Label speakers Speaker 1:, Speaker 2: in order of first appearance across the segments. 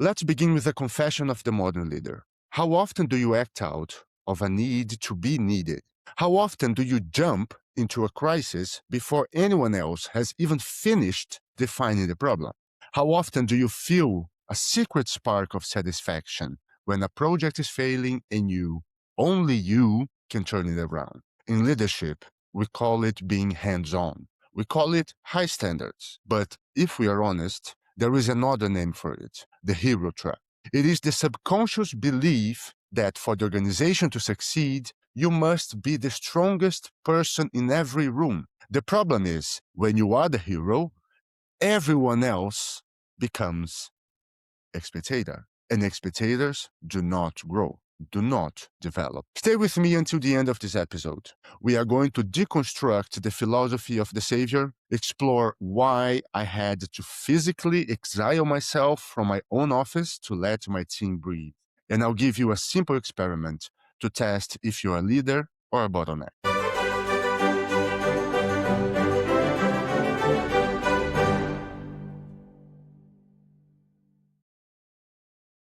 Speaker 1: Let's begin with a confession of the modern leader. How often do you act out of a need to be needed? How often do you jump into a crisis before anyone else has even finished defining the problem? How often do you feel a secret spark of satisfaction when a project is failing and only you, can turn it around? In leadership, we call it being hands-on. We call it high standards. But if we are honest, there is another name for it, the hero trap. It is the subconscious belief that for the organization to succeed, you must be the strongest person in every room. The problem is, when you are the hero, everyone else becomes a spectator, and spectators do not grow, do not develop. Stay with me until the end of this episode. We are going to deconstruct the philosophy of the savior, explore why I had to physically exile myself from my own office to let my team breathe. And I'll give you a simple experiment to test if you're a leader or a bottleneck.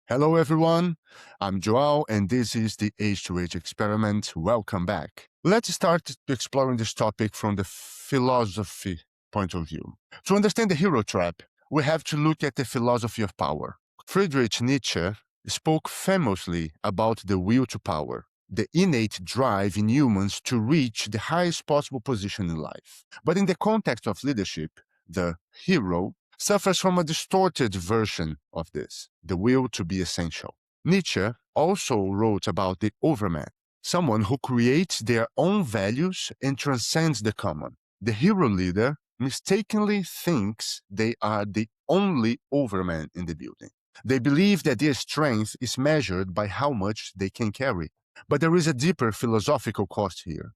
Speaker 1: Hello, everyone. I'm João, and this is the H2H experiment. Welcome back. Let's start exploring this topic from the philosophy point of view. To understand the hero trap, we have to look at the philosophy of power. Friedrich Nietzsche spoke famously about the will to power, the innate drive in humans to reach the highest possible position in life. But in the context of leadership, the hero suffers from a distorted version of this, the will to be essential. Nietzsche also wrote about the overman, someone who creates their own values and transcends the common. The hero leader mistakenly thinks they are the only overman in the building. They believe that their strength is measured by how much they can carry. But there is a deeper philosophical cost here.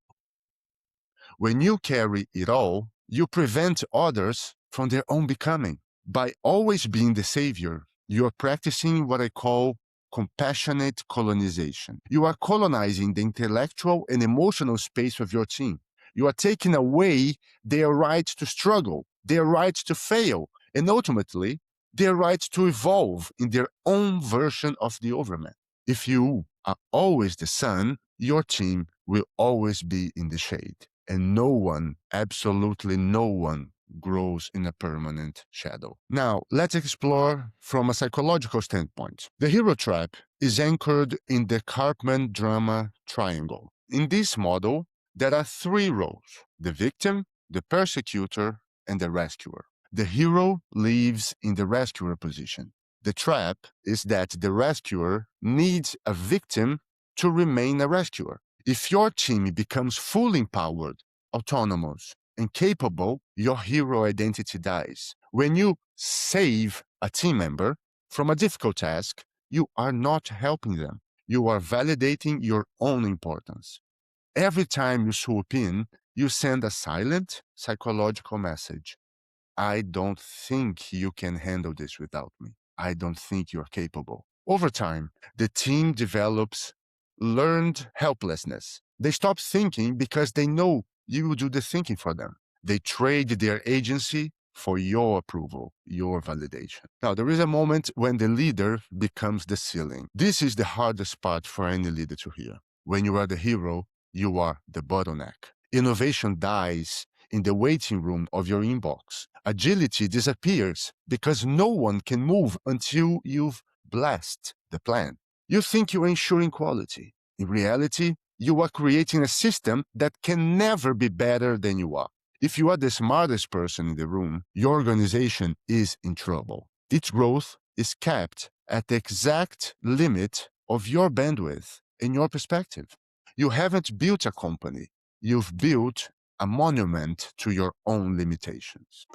Speaker 1: When you carry it all, you prevent others from their own becoming. By always being the savior, you are practicing what I call compassionate colonization. You are colonizing the intellectual and emotional space of your team. You are taking away their right to struggle, their right to fail, and ultimately, their right to evolve in their own version of the overman. If you are always the sun, your team will always be in the shade. And no one, absolutely no one, grows in a permanent shadow. Now, let's explore from a psychological standpoint. The hero trap is anchored in the Karpman drama triangle. In this model, there are three roles: the victim, the persecutor, and the rescuer. The hero lives in the rescuer position. The trap is that the rescuer needs a victim to remain a rescuer. If your team becomes fully empowered, autonomous, and capable, your hero identity dies. When you save a team member from a difficult task, you are not helping them. You are validating your own importance. Every time you swoop in, you send a silent psychological message. I don't think you can handle this without me. I don't think you're capable. Over time, the team develops learned helplessness. They stop thinking because they know you will do the thinking for them. They trade their agency for your approval, your validation. Now, there is a moment when the leader becomes the ceiling. This is the hardest part for any leader to hear. When you are the hero, you are the bottleneck. Innovation dies in the waiting room of your inbox. Agility disappears because no one can move until you've blessed the plan. You think you're ensuring quality. In reality, you are creating a system that can never be better than you are. If you are the smartest person in the room, your organization is in trouble. Its growth is capped at the exact limit of your bandwidth and your perspective. You haven't built a company. You've built a monument to your own limitations.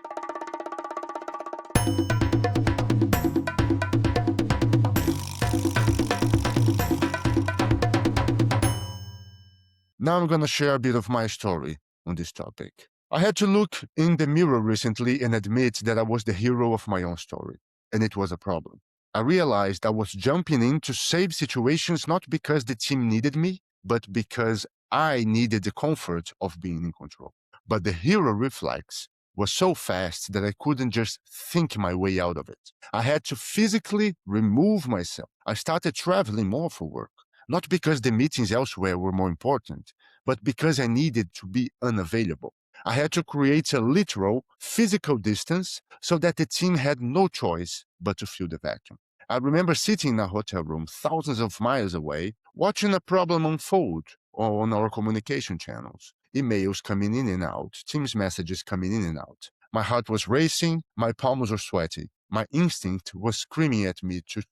Speaker 1: Now I'm going to share a bit of my story on this topic. I had to look in the mirror recently and admit that I was the hero of my own story, and it was a problem. I realized I was jumping in to save situations not because the team needed me, but because I needed the comfort of being in control. But the hero reflex was so fast that I couldn't just think my way out of it. I had to physically remove myself. I started traveling more for work, not because the meetings elsewhere were more important, but because I needed to be unavailable. I had to create a literal physical distance so that the team had no choice but to fill the vacuum. I remember sitting in a hotel room thousands of miles away, watching a problem unfold on our communication channels, emails coming in and out, Teams messages coming in and out. My heart was racing, my palms were sweaty. My instinct was screaming at me to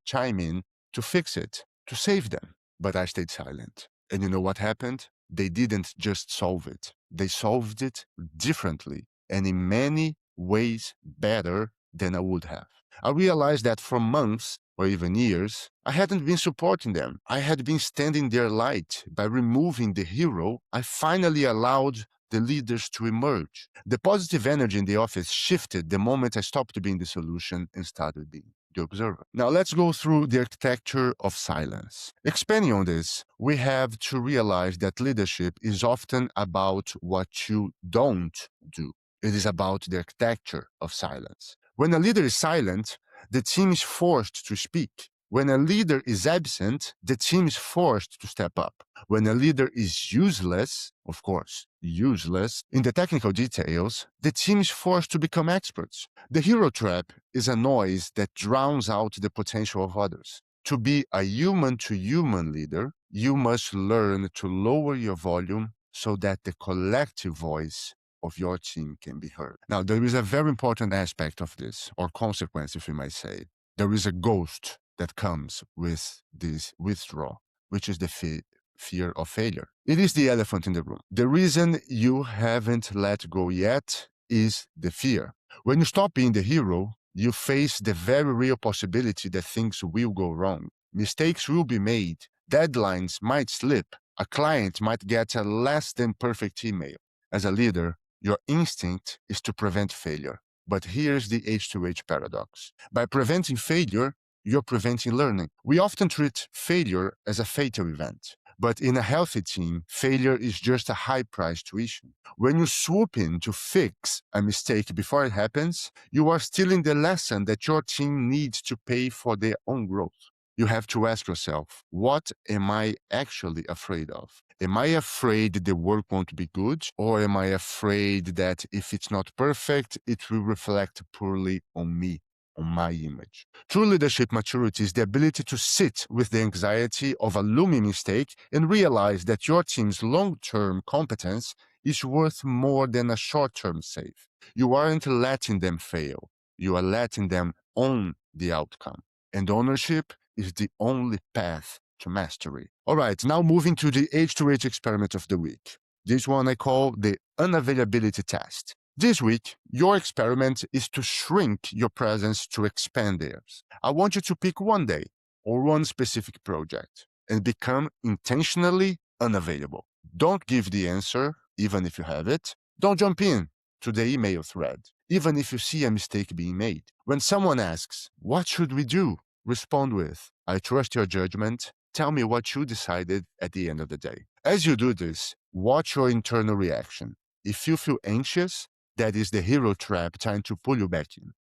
Speaker 1: chime in, to fix it, to save them. But I stayed silent. And you know what happened? They didn't just solve it. They solved it differently and in many ways better than I would have. I realized that for months or even years, I hadn't been supporting them. I had been standing their light. By removing the hero, I finally allowed the leaders to emerge. The positive energy in the office shifted the moment I stopped being the solution and started being the observer. Now let's go through the architecture of silence. Expanding on this, we have to realize that leadership is often about what you don't do. It is about the architecture of silence. When a leader is silent, the team is forced to speak. When a leader is absent, the team is forced to step up. When a leader is useless, of course, useless in the technical details, the team is forced to become experts. The hero trap is a noise that drowns out the potential of others. To be a human-to-human leader, you must learn to lower your volume so that the collective voice of your team can be heard. Now, there is a very important aspect of this, or consequence, if you might say. There is a ghost that comes with this withdrawal, which is the fear of failure. It is the elephant in the room. The reason you haven't let go yet is the fear. When you stop being the hero, you face the very real possibility that things will go wrong. Mistakes will be made. Deadlines might slip. A client might get a less than perfect email. As a leader, your instinct is to prevent failure. But here's the H2H paradox. By preventing failure, you're preventing learning. We often treat failure as a fatal event. But in a healthy team, failure is just a high-priced tuition. When you swoop in to fix a mistake before it happens, you are stealing the lesson that your team needs to pay for their own growth. You have to ask yourself, what am I actually afraid of? Am I afraid the work won't be good? Or am I afraid that if it's not perfect, it will reflect poorly on me, on my image? True leadership maturity is the ability to sit with the anxiety of a looming mistake and realize that your team's long-term competence is worth more than a short-term save. You aren't letting them fail. You are letting them own the outcome. And ownership is the only path to mastery. All right, now moving to the H2H experiment of the week. This one I call the unavailability test. This week, your experiment is to shrink your presence to expand theirs. I want you to pick one day or one specific project and become intentionally unavailable. Don't give the answer, even if you have it. Don't jump in to the email thread, even if you see a mistake being made. When someone asks, "What should we do?" respond with, "I trust your judgment. Tell me what you decided at the end of the day." As you do this, watch your internal reaction. If you feel anxious, that is the hero trap trying to pull you back in.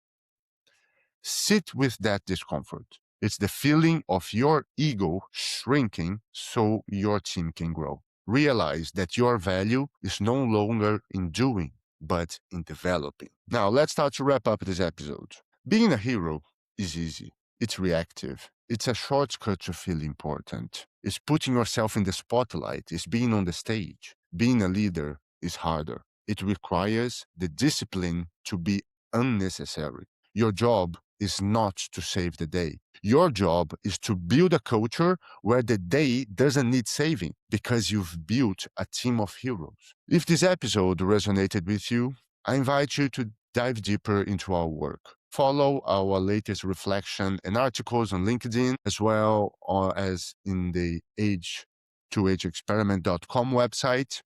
Speaker 1: Sit with that discomfort. It's the feeling of your ego shrinking so your team can grow. Realize that your value is no longer in doing, but in developing. Now, let's start to wrap up this episode. Being a hero is easy. It's reactive. It's a shortcut to feel important. It's putting yourself in the spotlight. It's being on the stage. Being a leader is harder. It requires the discipline to be unnecessary. Your job is not to save the day. Your job is to build a culture where the day doesn't need saving because you've built a team of heroes. If this episode resonated with you, I invite you to dive deeper into our work. Follow our latest reflection and articles on LinkedIn, as well as in the h2hexperiment.com website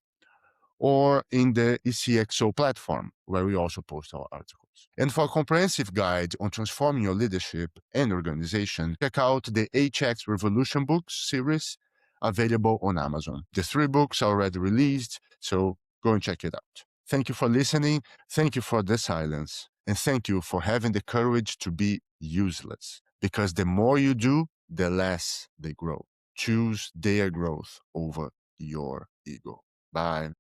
Speaker 1: or in the ECXO platform, where we also post our articles. And for a comprehensive guide on transforming your leadership and organization, check out the HX Revolution Books series available on Amazon. The 3 books are already released, so go and check it out. Thank you for listening. Thank you for the silence. And thank you for having the courage to be useless. Because the more you do, the less they grow. Choose their growth over your ego. Bye.